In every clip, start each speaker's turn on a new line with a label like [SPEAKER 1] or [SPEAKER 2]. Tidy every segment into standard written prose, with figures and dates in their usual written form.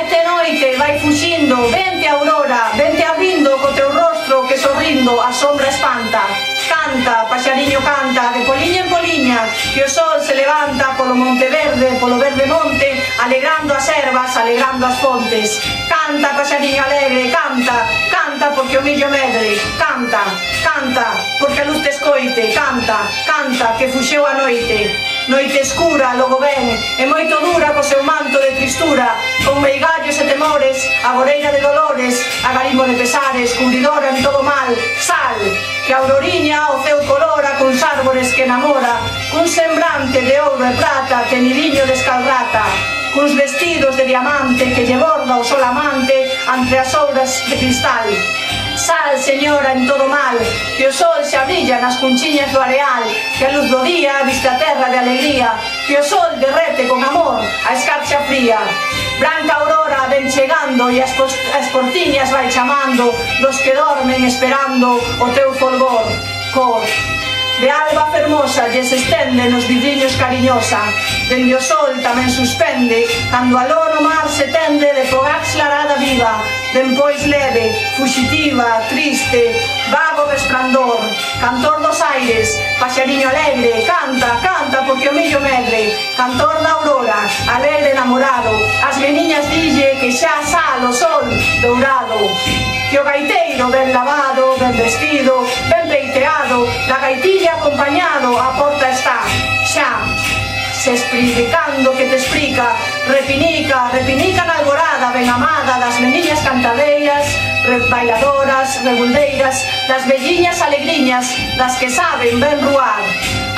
[SPEAKER 1] Vaite noite, vai fuxindo, vente aurora, vente abrindo co teu rostro que sorrindo a sombra espanta. Canta, paxariño canta, de poliña en poliña, que o sol se levanta polo monte verde, polo verde monte, alegrando as ervas, alegrando as fontes. Canta, paxariño alegre, canta, canta porque o millo medre. Canta, canta, porque a luz te escoite. Canta, canta, que fuxeu a noite. Noite escura, logo ven, e moito dura co seu manto de tristura, con meigallos e temores, agoreira de dolores, agarimo de pesares, cubridora en todo mal. Sal, que a auroriña o ceu colora cuns árbores que enamora, cun sembrante de ouro e plata, tenidiño de escalrata, cuns vestidos de diamante que lle borda o sol amante entre as obras de cristal. Sal, señora, en todo mal, que o sol se abrilla nas cunchiñas do areal, que a luz do día viste a terra de alegría, que o sol derrete con amor a escarcha fría. Branca aurora ven chegando e as portiñas vai chamando dos que dormen esperando o teu folgor. Cor de alba fermosa lles estende nos vidriños cariñosa, dende o sol tamén suspende, cando aló no mar se tende de fogax larada viva, dempois leve, fuxitiva, triste, vago resplandor, cantor dos aires, paxariño alegre, canta, canta porque o millo medre, cantor da aurora, alegre enamorado, as meniñas dille que xa sal o sol dourado, que o gaiteiro ben lavado, ben vestido, ben peiteado, da gaitilla acompañado, a porta está, xa, se explicando que te explica, repinica, repinica na alborada, ben amada das meniñas cantadeiras, bailadoras, rebuldeiras, das velliñas alegriñas, das que saben ben ruar.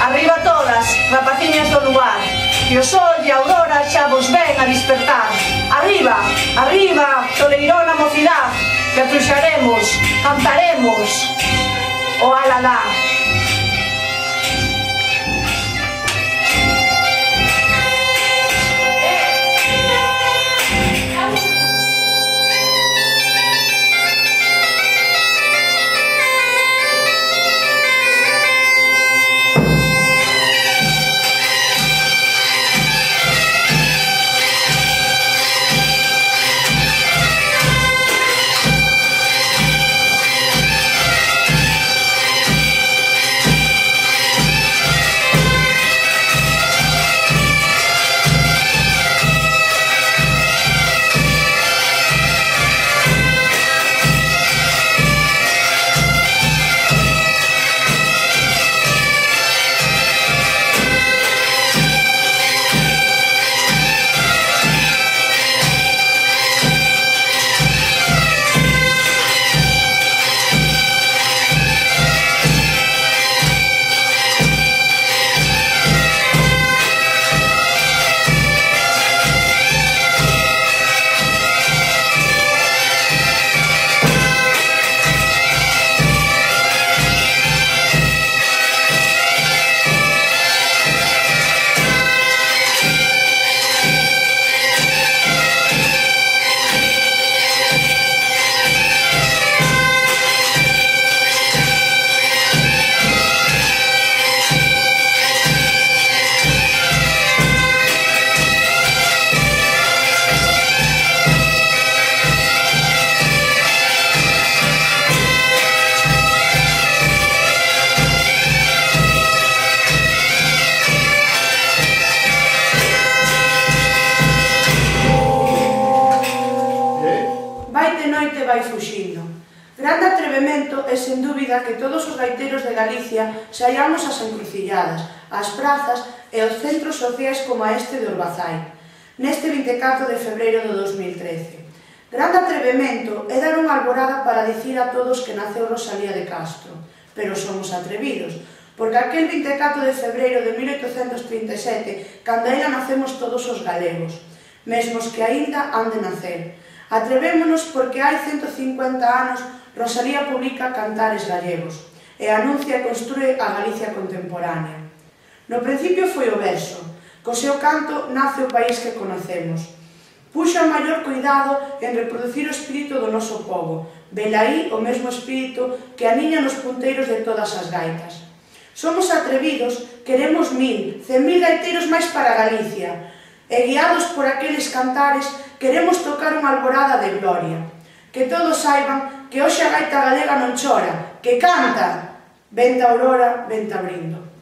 [SPEAKER 1] Arriba todas, rapaciñas do lugar, que o sol e a aurora xa vos ven a despertar. Arriba, arriba, toleirona mocidad, que atruxaremos, cantaremos o alalá.
[SPEAKER 2] Grande atrevemento é, sen dúbida, que todos os gaiteros de Galicia saiamos ás encrucilladas, ás prazas e aos centros sociais como a este de Orbazai, neste 24 de febreiro de 2013. Grande atrevemento é dar unha alborada para dicir a todos que naceu Rosalía de Castro, pero somos atrevidos, porque aquel 24 de febreiro de 1837, cando ela nacemos todos os galegos, mesmos que aínda han de nacer. Atrevémonos porque hai 150 anos Rosalía publica Cantares Gallegos e anuncia e construe a Galicia contemporánea. No principio foi o verso, co seu canto nace o país que conocemos. Puxo o maior cuidado en reproducir o espírito do noso povo, velaí o mesmo espírito que aniña nos punteiros de todas as gaitas. Somos atrevidos, queremos 1000, 100.000 gaiteiros máis para Galicia, e guiados por aqueles cantares queremos tocar unha alborada de gloria. Que todos saiban que hoxe a gaita galega non chora, que canta. Venta aurora, venta brindo.